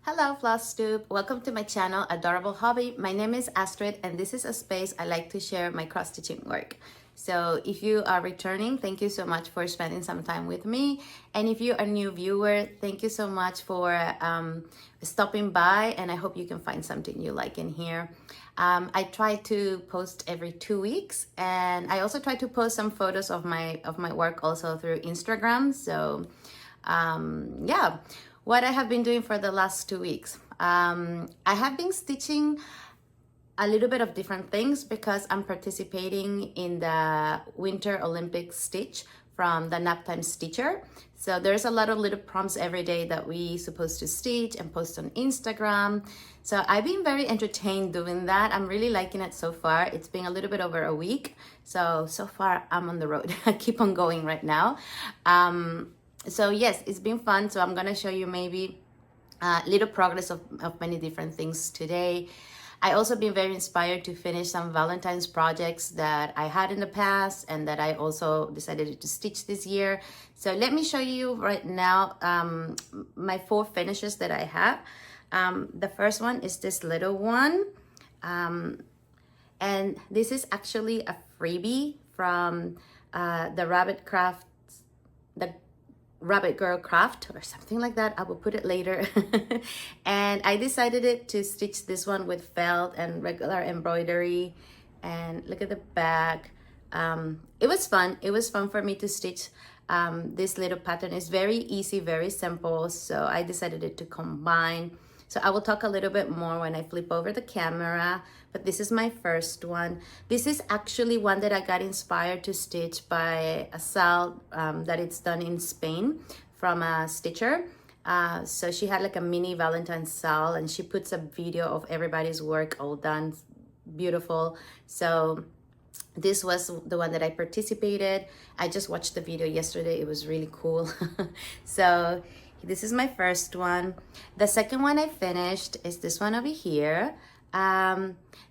Hello Flosstube, welcome to my channel Adorable Hobby. My name is Astrid and this is a space I like to share my cross stitching work. So if you are returning, thank you so much for spending some time with me. And if you're a new viewer, thank you so much for stopping by, and I hope you can find something you like in here. I try to post every 2 weeks, and I also try to post some photos of my work also through Instagram. So yeah, what I have been doing for the last 2 weeks. I have been stitching a little bit of different things because I'm participating in the Winter Olympic stitch from the Naptime Stitcher. So there's a lot of little prompts every day that we supposed to stitch and post on Instagram. So I've been very entertained doing that. I'm really liking it so far. It's been a little bit over a week. So far I'm on the road. I keep on going right now. So yes, it's been fun. So I'm gonna show you maybe a little progress of many different things today. I also been very inspired to finish some Valentine's projects that I had in the past and that I also decided to stitch this year. So let me show you right now my 4 finishes that I have. The first one is this little one. And this is actually a freebie from the Rabbit Girl Craft or something like that. I will put it later. And I decided to stitch this one with felt and regular embroidery. And look at the back. It was fun. It was fun for me to stitch this little pattern. It's very easy, very simple. So I decided to combine. So I will talk a little bit more when I flip over the camera, but this is my first one. This is actually one that I got inspired to stitch by a sal that it's done in Spain from a stitcher. So she had like a mini Valentine sal and she puts a video of everybody's work all done, beautiful. So this was the one that I participated. I just watched the video yesterday. It was really cool. So this is my first one. The second one I finished is this one over here.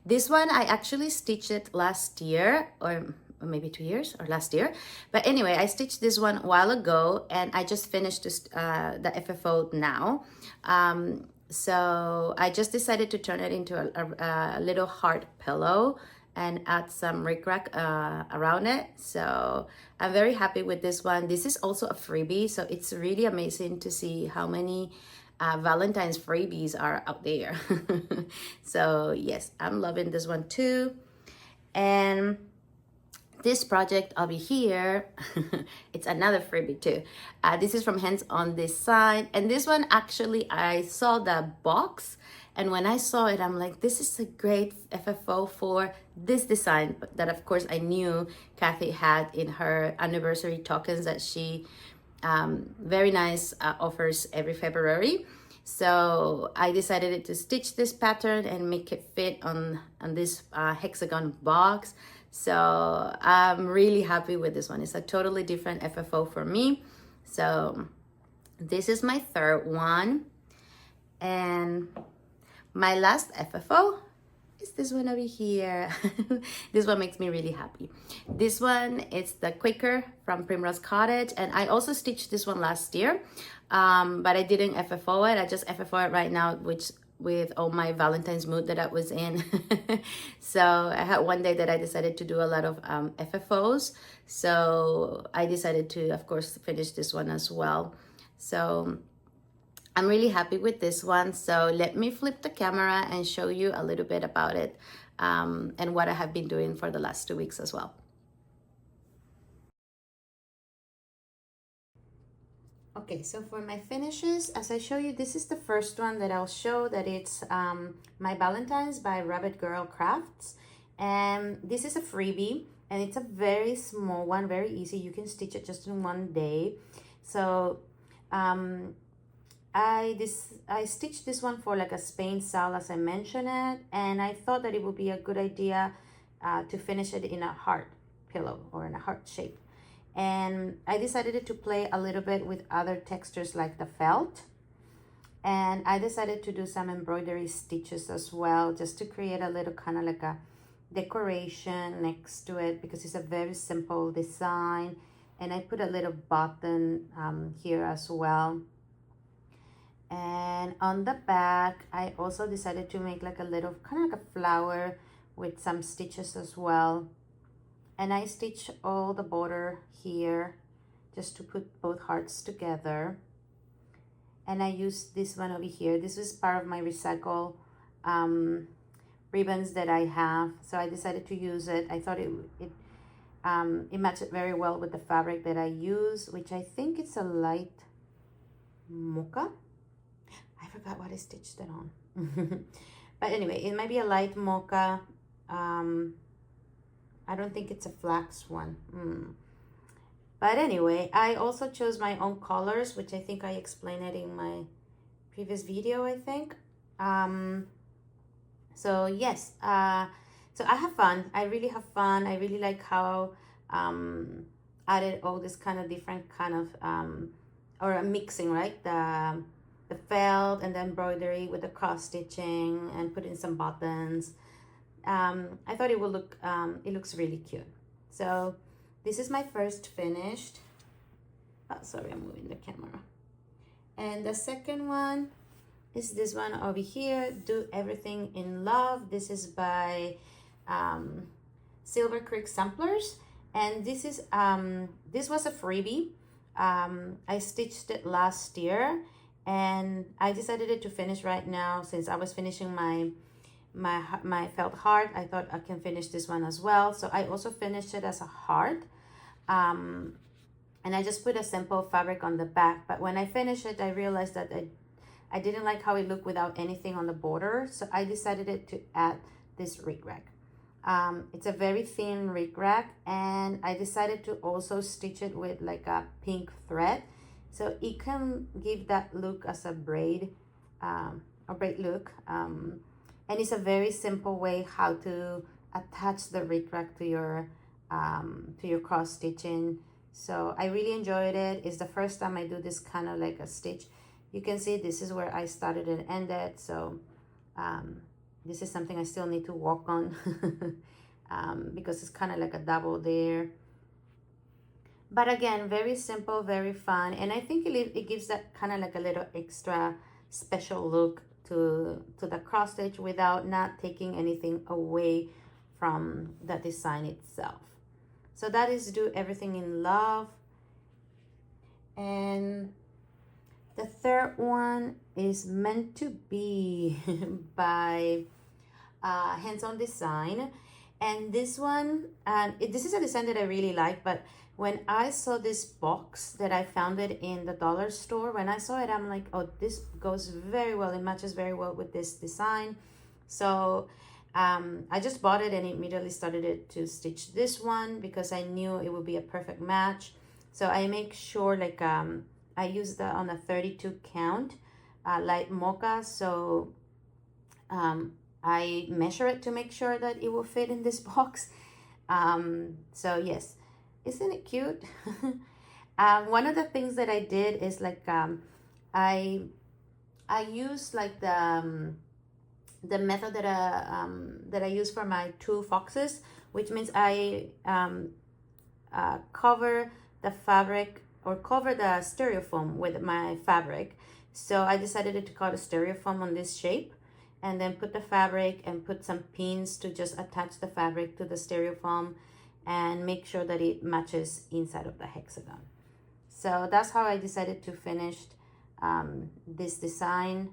This one I actually stitched it last year, or maybe 2 years, or last year. But anyway, I stitched this one a while ago and I just finished this, the FFO now. So I just decided to turn it into a little heart pillow and add some rickrack around it. So I'm very happy with this one. This is also a freebie, so it's really amazing to see how many Valentine's freebies are out there. So yes, I'm loving this one too. And this project over here, it's another freebie too. This is from Hands On Design, and this one actually I saw the box, and when I saw it, I'm like, this is a great FFO for this design that of course I knew Kathy had in her anniversary tokens that she very nice offers every February. So I decided to stitch this pattern and make it fit on this hexagon box. So I'm really happy with this one. It's a totally different FFO for me. So this is my third one. And my last FFO is this one over here. This one makes me really happy. This one is the Quaker from Primrose Cottage, and I also stitched this one last year, but I didn't FFO it. I just FFO it right now, with all my Valentine's mood that I was in. So I had one day that I decided to do a lot of FFOs. So I decided to, of course, finish this one as well. So I'm really happy with this one. So let me flip the camera and show you a little bit about it and what I have been doing for the last 2 weeks as well. Okay, so for my finishes, as I show you, this is the first one that I'll show, that it's my Valentine's by Rabbit Girl Crafts. And this is a freebie, and it's a very small one, very easy. You can stitch it just in one day. So I stitched this one for like a Spain sal, as I mentioned it, and I thought that it would be a good idea to finish it in a heart pillow or in a heart shape. And I decided to play a little bit with other textures like the felt, and I decided to do some embroidery stitches as well, just to create a little kind of like a decoration next to it, because it's a very simple design. And I put a little button here as well. And on the back, I also decided to make like a little, kind of like a flower with some stitches as well. And I stitch all the border here just to put both hearts together. And I use this one over here. This is part of my recycle ribbons that I have. So I decided to use it. I thought it matched very well with the fabric that I use, which I think it's a light mocha. I forgot what I stitched it on. But anyway, it might be a light mocha. I don't think it's a flax one. But anyway, I also chose my own colors, which I think I explained it in my previous video, I think. So yes, so I have fun. I really have fun. I really like how added all this kind of different kind of, or a mixing, right? The felt and the embroidery with the cross stitching and put in some buttons. I thought it would look, it looks really cute. So this is my first finished. Oh, sorry, I'm moving the camera. And the second one is this one over here, Do Everything in Love. This is by Silver Creek Samplers. And this is this was a freebie. I stitched it last year, and I decided to finish right now since I was finishing my felt heart. I thought I can finish this one as well. So I also finished it as a heart. And I just put a simple fabric on the back. But when I finished it, I realized that I didn't like how it looked without anything on the border. So I decided to add this rickrack. It's a very thin rickrack, and I decided to also stitch it with like a pink thread. So it can give that look as a braid look. And it's a very simple way how to attach the rickrack to your cross stitching. So I really enjoyed it. It's the first time I do this kind of like a stitch. You can see this is where I started and ended. So this is something I still need to work on because it's kind of like a double there. But again, very simple, very fun. And I think it gives that kind of like a little extra special look to the cross stitch without not taking anything away from the design itself. So that is Do Everything in Love. And the third one is Meant to Be by Hands-On Design. And this one, this is a design that I really like, but when I saw this box that I found it in the dollar store, when I saw it, I'm like, oh, this goes very well. It matches very well with this design. So I just bought it and immediately started to stitch this one because I knew it would be a perfect match. So I make sure like I use that on a 32 count light mocha. So I measure it to make sure that it will fit in this box. So yes, isn't it cute? One of the things that I did is like I use like the method that I use for my two foxes, which means I cover the fabric or cover the styrofoam with my fabric. So I decided to cut a styrofoam on this shape and then put the fabric and put some pins to just attach the fabric to the styrofoam and make sure that it matches inside of the hexagon. So that's how I decided to finish this design.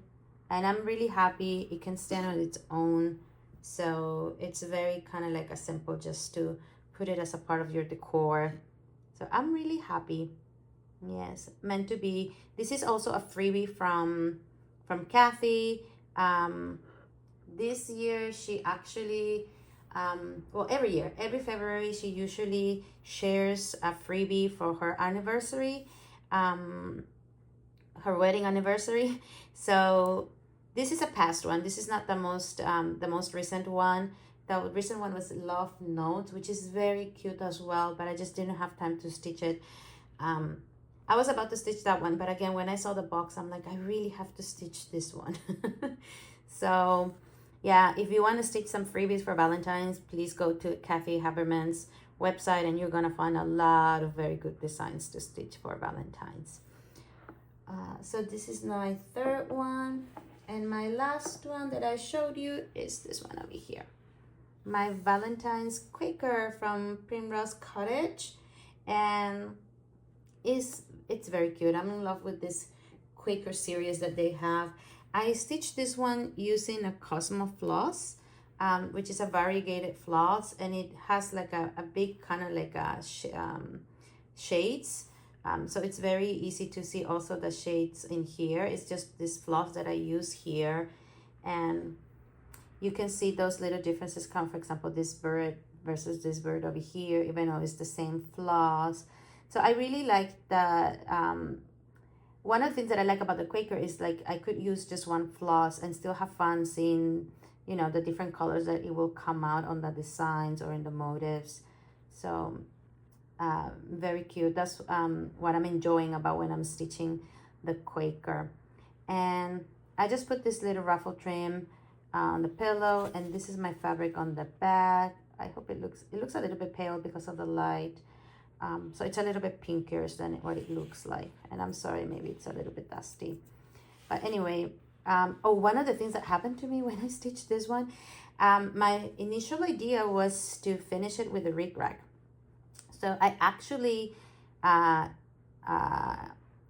And I'm really happy. It can stand on its own. So it's very kind of like a simple, just to put it as a part of your decor. So I'm really happy. Yes, Meant to Be. This is also a freebie from Kathy. This year she actually, well, every year, every February, she usually shares a freebie for her anniversary, her wedding anniversary. So this is a past one. This is not the most recent one. The recent one was Love Notes, which is very cute as well, but I just didn't have time to stitch it. I was about to stitch that one, but again, when I saw the box, I'm like, I really have to stitch this one. So yeah, if you want to stitch some freebies for Valentine's, please go to Kathy Haberman's website and you're gonna find a lot of very good designs to stitch for Valentine's. So this is my third one, and my last one that I showed you is this one over here, my Valentine's Quaker from Primrose Cottage, and it's very cute. I'm in love with this Quaker series that they have. I stitched this one using a Cosmo floss, which is a variegated floss, and it has like a big kind of like a shades. So it's very easy to see also the shades in here. It's just this floss that I use here, and you can see those little differences come. For example, this bird versus this bird over here, even though it's the same floss. So I really like the one of the things that I like about the Quaker is like I could use just one floss and still have fun seeing, you know, the different colors that it will come out on the designs or in the motifs. So very cute. That's what I'm enjoying about when I'm stitching the Quaker. And I just put this little ruffle trim on the pillow, and this is my fabric on the back. I hope it looks a little bit pale because of the light. So it's a little bit pinkier than what it looks like. And I'm sorry, maybe it's a little bit dusty. But anyway, oh, one of the things that happened to me when I stitched this one, my initial idea was to finish it with a rickrack. So I actually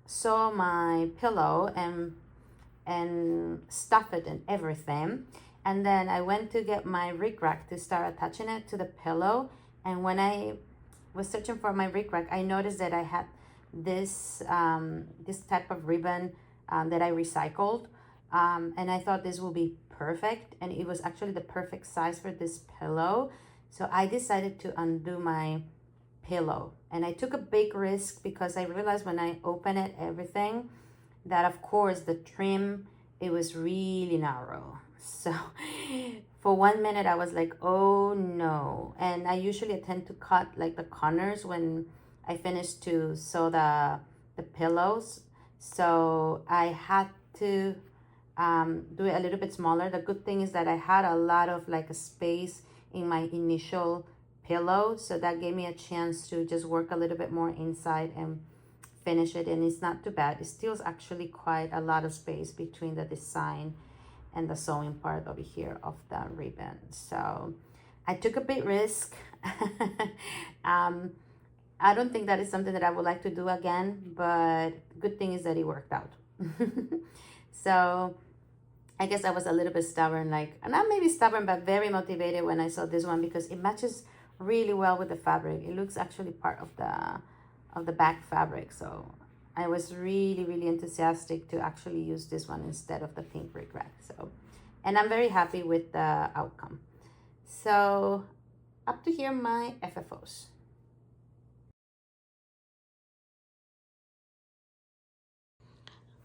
sew my pillow and stuff it and everything. And then I went to get my rickrack to start attaching it to the pillow. And when I was searching for my rickrack, I noticed that I had this this type of ribbon that I recycled, and I thought this would be perfect, and it was actually the perfect size for this pillow. So I decided to undo my pillow, and I took a big risk because I realized when I opened it everything that of course the trim, it was really narrow. So for 1 minute I was like, oh no. And I usually tend to cut like the corners when I finish to sew the pillows. So I had to do it a little bit smaller. The good thing is that I had a lot of like a space in my initial pillow, so that gave me a chance to just work a little bit more inside and finish it. And it's not too bad. It still is actually quite a lot of space between the design and the sewing part over here of the ribbon. So I took a big risk. I don't think that is something that I would like to do again, but good thing is that it worked out. So I guess I was a little bit stubborn, like, not maybe stubborn, but very motivated when I saw this one because it matches really well with the fabric. It looks actually part of the back fabric. So I was really enthusiastic to actually use this one instead of the pink rickrack. So, and I'm very happy with the outcome. So up to here my FFOs.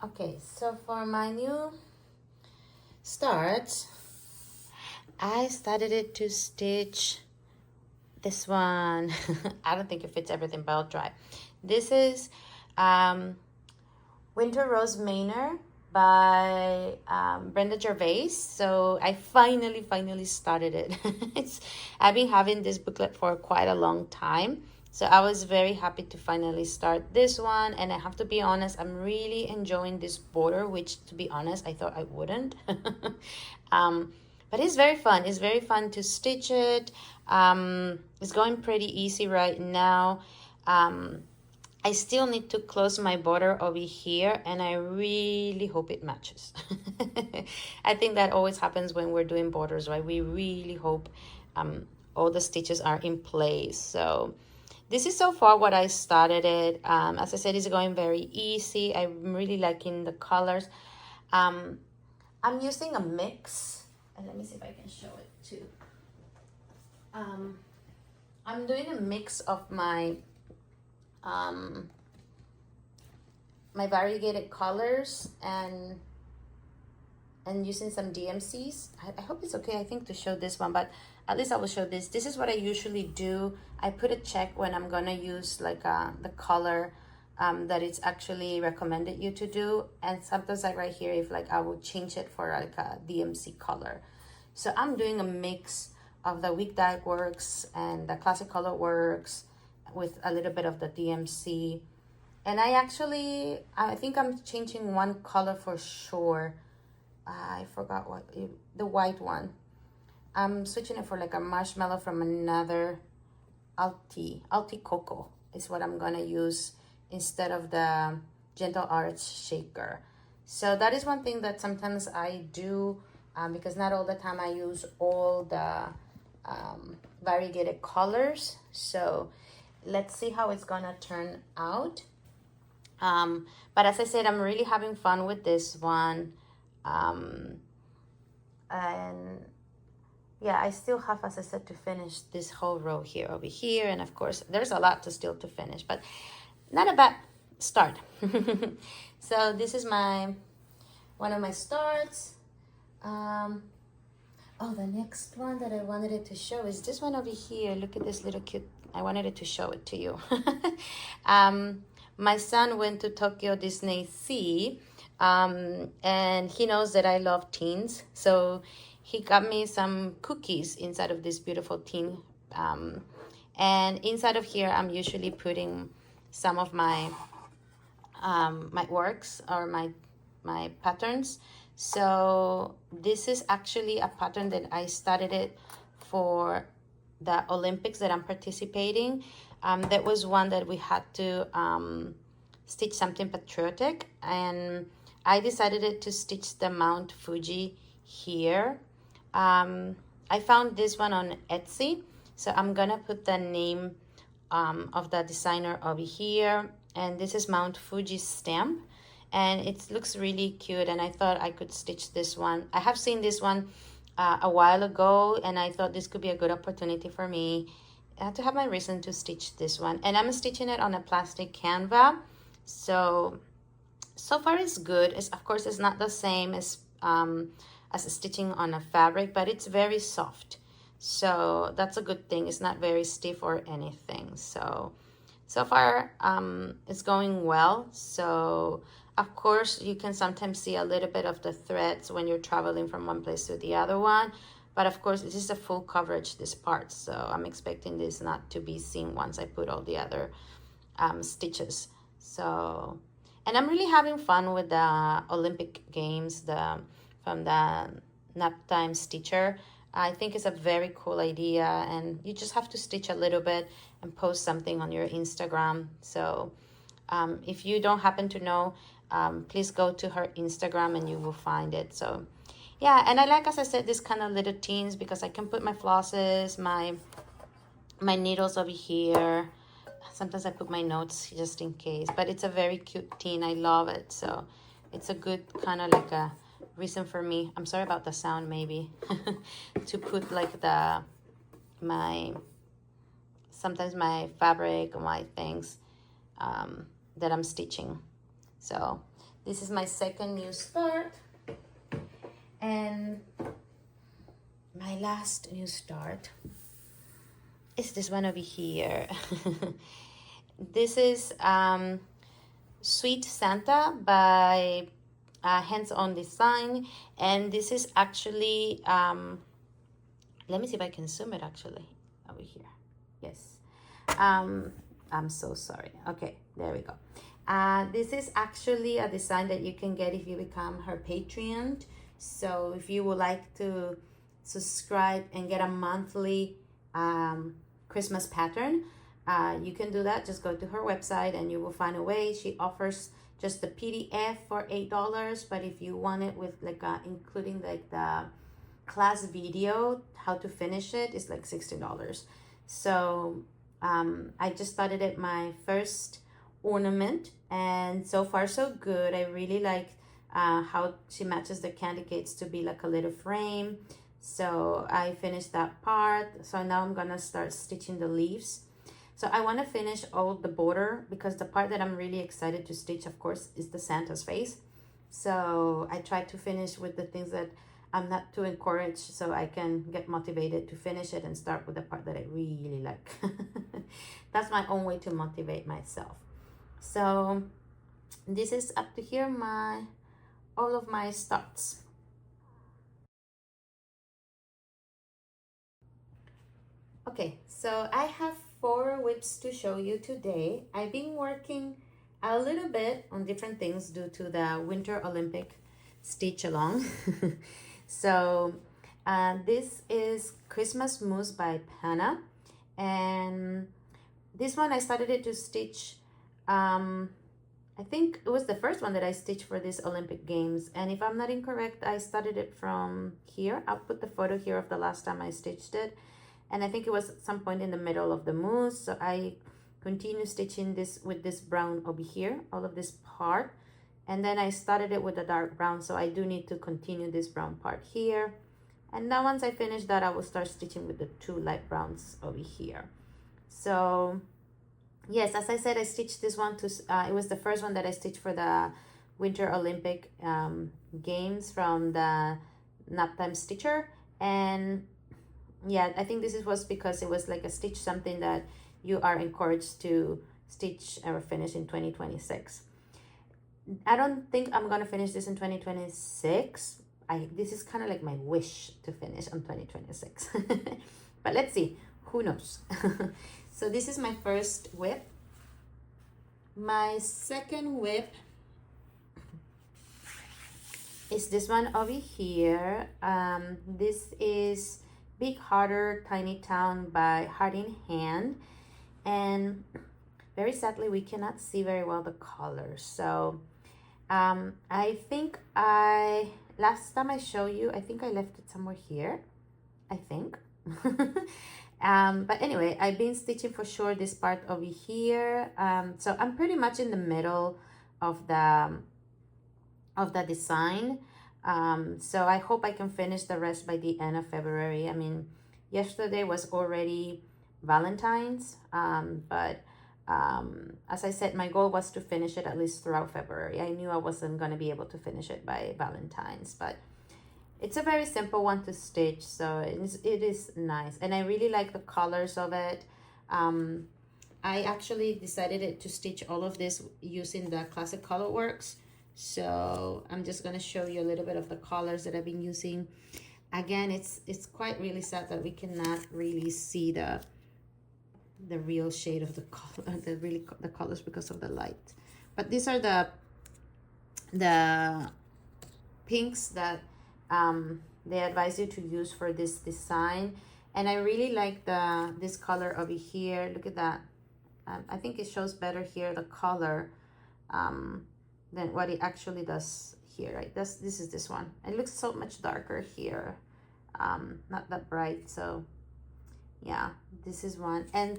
Okay, so for my new start, I started it to stitch this one. I don't think it fits everything, but I'll try. This is Winter Rose Manor by Brenda Gervais. So I finally started it. I've been having this booklet for quite a long time. So I was very happy to finally start this one. And I have to be honest, I'm really enjoying this border, which to be honest, I thought I wouldn't. But it's very fun. It's very fun to stitch it. It's going pretty easy right now. I still need to close my border over here, and I really hope it matches. I think that always happens when we're doing borders, right? We really hope all the stitches are in place. So this is so far what I started it. As I said, it's going very easy. I'm really liking the colors. I'm using a mix. And let me see if I can show it too. I'm doing a mix of my my variegated colors and using some DMCs. I hope it's okay, I think, to show this one, but at least I will show this. This is what I usually do. I put a check when I'm gonna use like the color that it's actually recommended you to do, and sometimes like right here, if like I would change it for like a DMC color. So I'm doing a mix of the Week Dye Works and the Classic Color Works with a little bit of the DMC, And I think I'm changing one color for sure. I forgot the white one. I'm switching it for like a marshmallow from another Alti Cocoa is what I'm gonna use instead of the Gentle Arts shaker. So that is one thing that sometimes I do, because not all the time I use all the variegated colors. So let's see how it's gonna turn out. But as I said, I'm really having fun with this one. And yeah, I still have, as I said, to finish this whole row here, over here. And of course, there's a lot still to finish, but not a bad start. So this is one of my starts. Oh, the next one that I wanted it to show is this one over here. Look at this little cute. I wanted it to show it to you. My son went to Tokyo Disney Sea, and he knows that I love teens. So he got me some cookies inside of this beautiful tin. And inside of here, I'm usually putting some of my my works or my patterns. So this is actually a pattern that I started it for the Olympics that I'm participating. That was one that we had to stitch something patriotic, and I decided to stitch the Mount Fuji here. I found this one on Etsy, so I'm gonna put the name of the designer over here, and this is Mount Fuji stamp, and it looks really cute, and I thought I could stitch this one. I have seen this one a while ago, and I thought this could be a good opportunity for me to have my reason to stitch this one. And I'm stitching it on a plastic canvas, so far it's good. Of course it's not the same as stitching on a fabric, but it's very soft, so that's a good thing. It's not very stiff or anything. So far it's going well. So of course you can sometimes see a little bit of the threads when you're traveling from one place to the other one, but of course this is a full coverage, this part, so I'm expecting this not to be seen once I put all the other stitches. So, and I'm really having fun with the Olympic Games, from the Naptime Stitcher. I think it's a very cool idea, and you just have to stitch a little bit and post something on your Instagram. So if you don't happen to know, please go to her Instagram and you will find it. So yeah, and I like, as I said, this kind of little teens because I can put my flosses, my needles over here. Sometimes I put my notes just in case, but it's a very cute teen. I love it. So it's a good kind of like a reason for me. I'm sorry about the sound, maybe to put like sometimes my fabric or my things that I'm stitching. So this is my second new start, and my last new start is this one over here. This is Sweet Santa by Hands On Design, and this is actually let me see if I can zoom it actually over here. Yes. I'm so sorry. Okay, there we go. This is actually a design that you can get if you become her Patreon. So if you would like to subscribe and get a monthly Christmas pattern, you can do that. Just go to her website and you will find a way. She offers just the PDF for $8, but if you want it with like including like the class video how to finish it, it's like $60. So I just started it my first ornament, and so far so good. I really like how she matches the candy canes to be like a little frame. So I finished that part. So now I'm gonna start stitching the leaves. So I want to finish all the border, because the part that I'm really excited to stitch, of course, is the Santa's face. So I try to finish with the things that I'm not too encouraged, so I can get motivated to finish it and start with the part that I really like. That's my own way to motivate myself. So this is up to here, all of my starts. Okay, so I have 4 whips to show you today. I've been working a little bit on different things due to the Winter Olympic stitch along. So this is Christmas Mousse by Panna, and this one I started it to stitch, I think it was the first one that I stitched for this Olympic Games, and if I'm not incorrect, I started it from here. I'll put the photo here of the last time I stitched it, and I think it was at some point in the middle of the mousse. So I continue stitching this with this brown over here, all of this part, and then I started it with a dark brown, so I do need to continue this brown part here. And now once I finish that, I will start stitching with the two light browns over here. So yes, as I said, I stitched this one to, it was the first one that I stitched for the Winter Olympic Games from the Naptime Stitcher. And yeah, I think this was because it was like a stitch something that you are encouraged to stitch or finish in 2026. I don't think I'm going to finish this in 2026. This is kind of like my wish to finish on 2026. But let's see. Who knows? So this is my first whip. My second whip is this one over here. This is Big Harder Tiny Town by Heart in Hand. And very sadly, we cannot see very well the colors. So I think last time I showed you, I think I left it somewhere here. I think. But anyway, I've been stitching for sure this part over here. So I'm pretty much in the middle of the design. So I hope I can finish the rest by the end of February. I mean, yesterday was already Valentine's, but as I said, my goal was to finish it at least throughout February. I knew I wasn't going to be able to finish it by Valentine's, but it's a very simple one to stitch, so it is nice, and I really like the colors of it. I actually decided to stitch all of this using the Classic Color Works, so I'm just going to show you a little bit of the colors that I've been using. Again, it's quite really sad that we cannot really see the real shade of the color, the colors because of the light. But these are the pinks that they advise you to use for this design, and I really like this color over here. Look at that. I think it shows better here the color than what it actually does here, right? This is this one. It looks so much darker here, not that bright. So yeah, this is one. And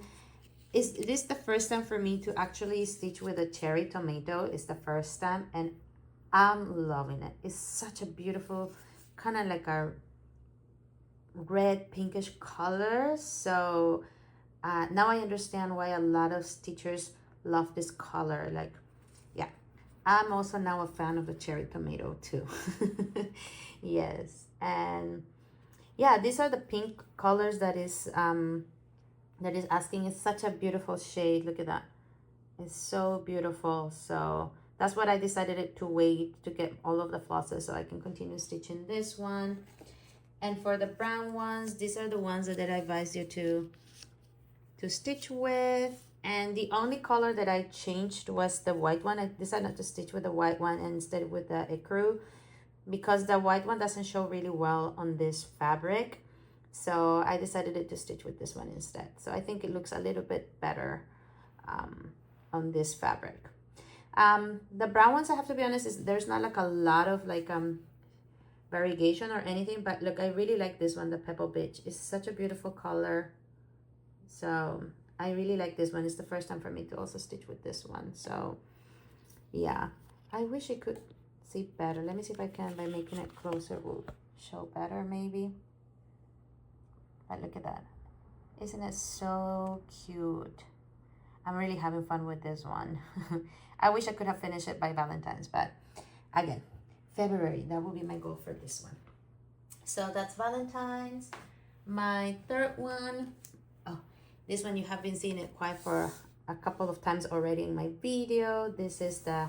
is this the first time for me to actually stitch with a cherry tomato? It's the first time, and I'm loving it. It's such a beautiful kind of like a red pinkish color. So now I understand why a lot of stitchers love this color. Like, yeah, I'm also now a fan of the cherry tomato too. Yes, and yeah, these are the pink colors that is asking. It's such a beautiful shade. Look at that. It's so beautiful. So that's what I decided to wait to get all of the flosses so I can continue stitching this one. And for the brown ones, these are the ones that I advise you to stitch with. And the only color that I changed was the white one. I decided not to stitch with the white one and instead with the ecru, because the white one doesn't show really well on this fabric. So I decided to stitch with this one instead. So I think it looks a little bit better on this fabric. The brown ones, I have to be honest, there's not like a lot of like variegation or anything, but look, I really like this one, the Pebble Beach. It's such a beautiful color. So I really like this one. It's the first time for me to also stitch with this one. So yeah, I wish I could see better. Let me see if I can, by making it closer, it will show better maybe. But look at that. Isn't it so cute? I'm really having fun with this one. I wish I could have finished it by Valentine's, but again, February, that will be my goal for this one. So that's Valentine's. My third one, oh, this one you have been seeing it quite for a couple of times already in my video. This is the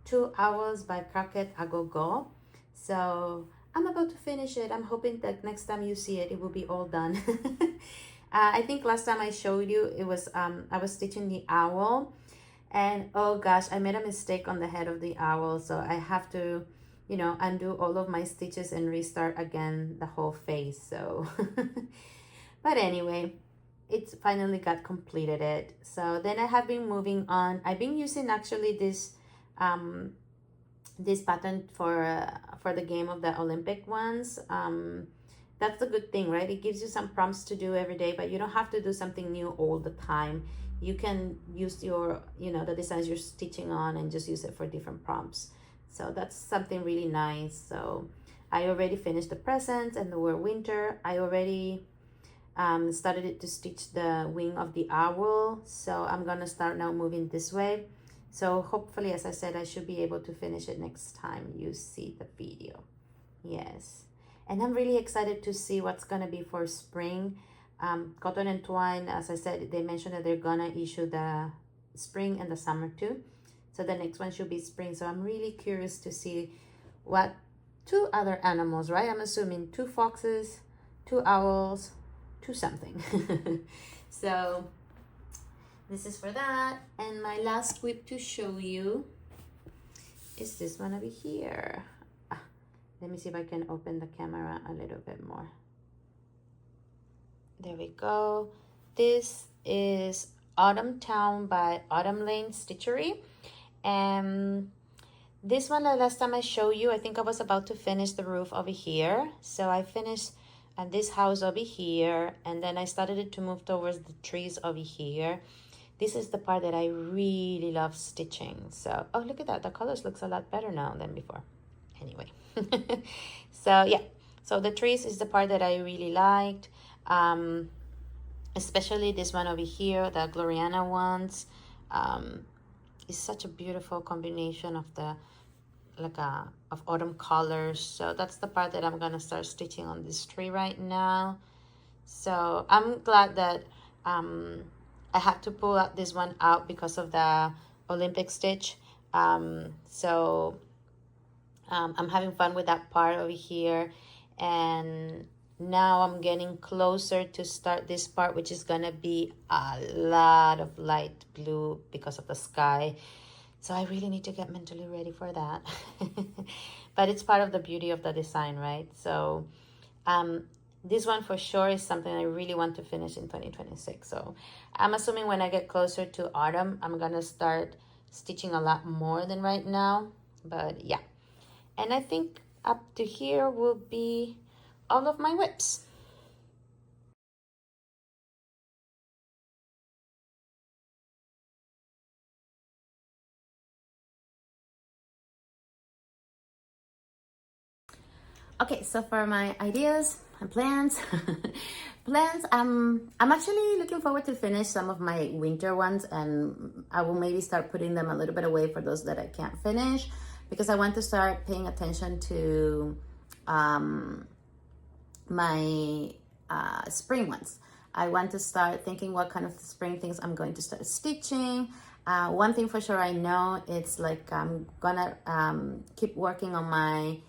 2 Hours by Crocette a Gogo. So I'm about to finish it. I'm hoping that next time you see it, it will be all done. I think last time I showed you, it was I was stitching the owl, And oh gosh, I made a mistake on the head of the owl, so I have to, you know, undo all of my stitches and restart again the whole face. So but anyway, it's finally got completed it. So then I have been moving on. I've been using actually this pattern for the game of the Olympic ones. That's the good thing, right? It gives you some prompts to do every day, but you don't have to do something new all the time. You can use your, you know, the designs you're stitching on and just use it for different prompts. So that's something really nice. So I already finished the presents and the word winter. I already started it to stitch the wing of the owl. So I'm gonna start now moving this way. So hopefully, as I said, I should be able to finish it next time you see the video. Yes. And I'm really excited to see what's gonna be for spring. Cotton and Twine, as I said, they mentioned that they're gonna issue the spring and the summer too. So the next one should be spring. So I'm really curious to see what two other animals, right? I'm assuming 2 foxes, 2 owls, 2 something. So this is for that. And my last whip to show you is this one over here. Let me see if I can open the camera a little bit more. There we go. This is Autumn Town by Autumn Lane Stitchery. And this one, the last time I showed you, I think I was about to finish the roof over here. So I finished this house over here, and then I started to move towards the trees over here. This is the part that I really love stitching. So, oh, look at that. The colors looks a lot better now than before. Anyway. So, yeah. So the trees is the part that I really liked. Especially this one over here, the Gloriana ones. It's such a beautiful combination of the of autumn colors. So that's the part that I'm gonna start stitching on this tree right now. So I'm glad that I had to pull out this one out because of the Olympic stitch. So I'm having fun with that part over here, and now I'm getting closer to start this part, which is gonna be a lot of light blue because of the sky. So I really need to get mentally ready for that. But it's part of the beauty of the design, right? So this one for sure is something I really want to finish in 2026. So I'm assuming when I get closer to autumn, I'm gonna start stitching a lot more than right now. But yeah. And I think up to here will be all of my whips. Okay, so for my ideas and plans, I'm actually looking forward to finish some of my winter ones, and I will maybe start putting them a little bit away for those that I can't finish, because I want to start paying attention to my spring ones. I want to start thinking what kind of spring things I'm going to start stitching. One thing for sure I know, it's like I'm gonna keep working on my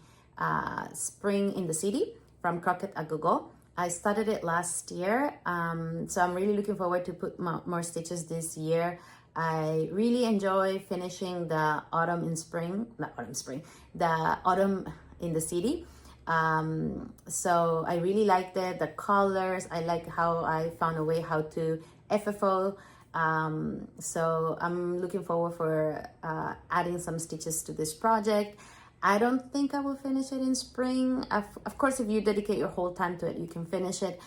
Spring in the City from Crocette at Gogo. I started it last year, so I'm really looking forward to put more stitches this year. I really enjoy finishing the autumn in spring, not autumn spring, the autumn in the city. So I really liked it, the colors. I like how I found a way how to FFO. So I'm looking forward for adding some stitches to this project. I don't think I will finish it in spring. Of course, if you dedicate your whole time to it, you can finish it.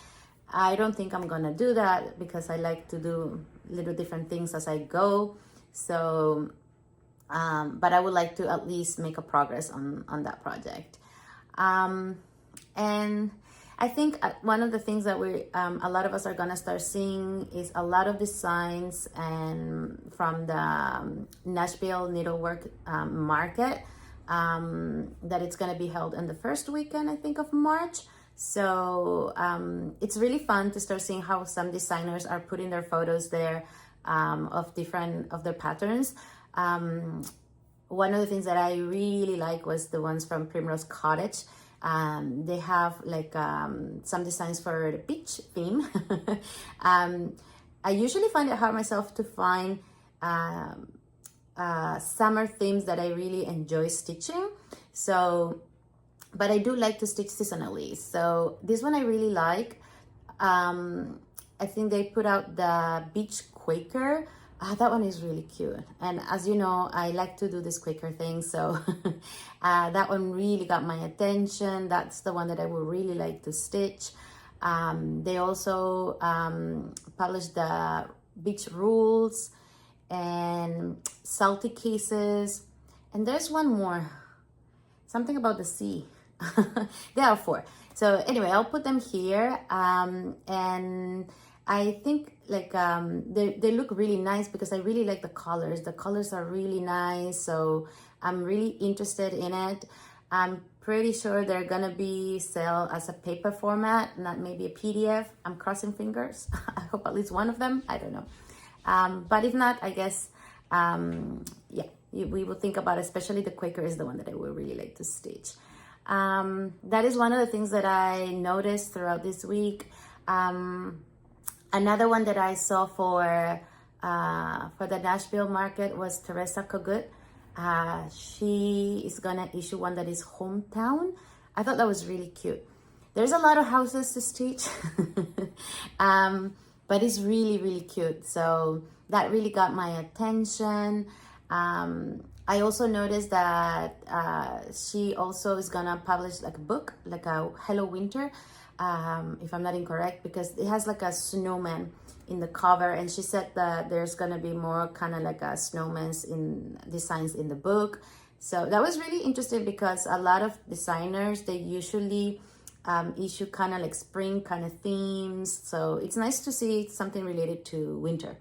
I don't think I'm gonna do that because I like to do little different things as I go. So, but I would like to at least make a progress on that project. And I think one of the things that a lot of us are gonna start seeing is a lot of designs and from the Nashville Needlework Market. That it's going to be held in the first weekend, I think, of March. So it's really fun to start seeing how some designers are putting their photos there of their patterns. One of the things that I really like was the ones from Primrose Cottage. They have like some designs for the beach theme. I usually find it hard myself to find summer themes that I really enjoy stitching. So, but I do like to stitch seasonally. So this one I really like. I think they put out the Beach Quaker. That one is really cute. And as you know, I like to do this Quaker thing. So that one really got my attention. That's the one that I would really like to stitch. They also published the Beach Rules and Salty Cases. And there's one more. Something about the sea. There are 4. So anyway, I'll put them here. And I think like they look really nice because I really like the colors. The colors are really nice. So I'm really interested in it. I'm pretty sure they're gonna be sell as a paper format, not maybe a PDF. I'm crossing fingers. I hope at least one of them. I don't know. But if not, I guess, yeah, we will think about it. Especially the Quaker is the one that I would really like to stitch. That is one of the things that I noticed throughout this week. Another one that I saw for the Nashville market was Teresa Kogut. She is gonna issue one that is hometown. I thought that was really cute. There's a lot of houses to stitch, but it's really, really cute. So that really got my attention. I also noticed that she also is gonna publish like a book, like a Hello Winter, if I'm not incorrect, because it has like a snowman in the cover, and she said that there's gonna be more kind of like a snowman's in designs in the book. So that was really interesting because a lot of designers, they usually issue kind of like spring kind of themes. So it's nice to see something related to winter.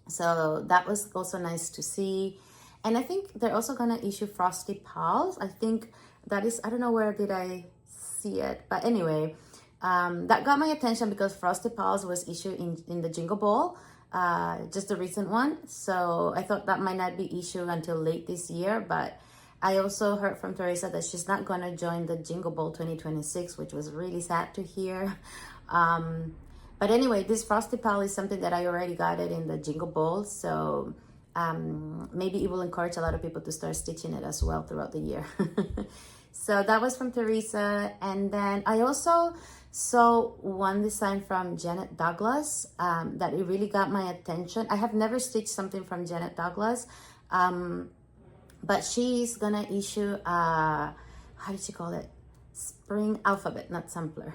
So that was also nice to see. And I think they're also gonna issue Frosty Pals. I think that is, I don't know where did I see it, but anyway, that got my attention because Frosty Pals was issued in the Jingle Ball, just the recent one. So I thought that might not be issued until late this year, but I also heard from Teresa that she's not gonna join the Jingle Ball 2026, which was really sad to hear. But anyway, this Frosty Pal is something that I already got it in the Jingle Ball, so maybe it will encourage a lot of people to start stitching it as well throughout the year. So that was from Teresa. And then I also saw one design from Janet Douglas that it really got my attention. I have never stitched something from Janet Douglas, but she's gonna issue how did she call it? Spring Alphabet, not Sampler.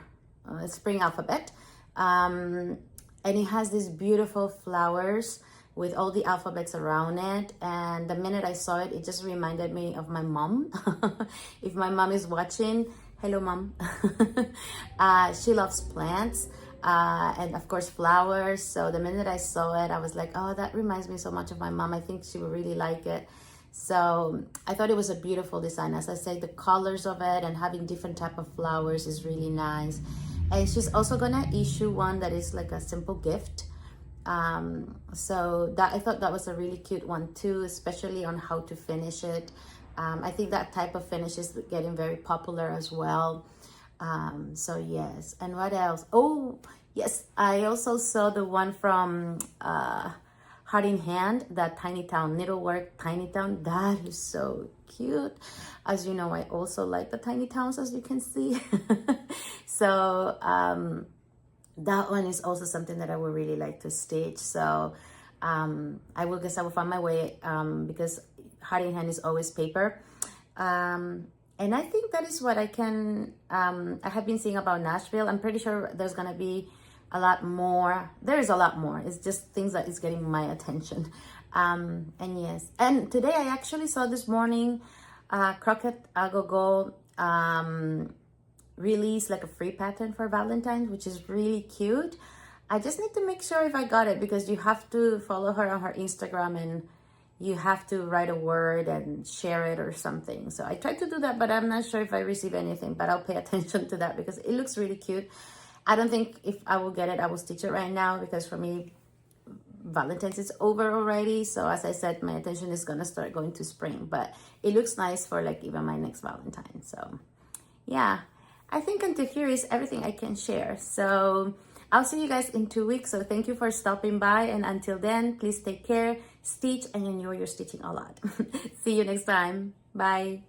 Spring Alphabet. And it has these beautiful flowers with all the alphabets around it. And the minute I saw it, it just reminded me of my mom. If my mom is watching, hello mom. She loves plants and of course flowers. So the minute I saw it, I was like, oh, that reminds me so much of my mom. I think she would really like it. So I thought it was a beautiful design. As I say, the colors of it and having different type of flowers is really nice. And she's also gonna issue one that is like a simple gift. So that I thought that was a really cute one too, especially on how to finish it. I think that type of finish is getting very popular as well. So yes. And what else? Oh yes, I also saw the one from Heart in Hand, that Tiny Town Needlework Tiny Town. That is so cute. As you know, I also like the tiny towns, as you can see. So that one is also something that I would really like to stitch. So I will find my way because Heart in Hand is always paper. And I think that is what I have been seeing about Nashville. I'm pretty sure there's gonna be a lot more. There is a lot more. It's just things that is getting my attention. And yes, and today I actually saw this morning Crocette Gogo release like a free pattern for Valentine, which is really cute. I just need to make sure if I got it, because you have to follow her on her Instagram and you have to write a word and share it or something. So I tried to do that, but I'm not sure if I receive anything, but I'll pay attention to that because it looks really cute. I don't think if I will get it, I will stitch it right now, because for me, Valentine's is over already. So as I said, my attention is gonna start going to spring, but it looks nice for like even my next Valentine. So yeah, I think until here is everything I can share. So I'll see you guys in 2 weeks. So thank you for stopping by. And until then, please take care, stitch and enjoy your stitching a lot. See you next time. Bye.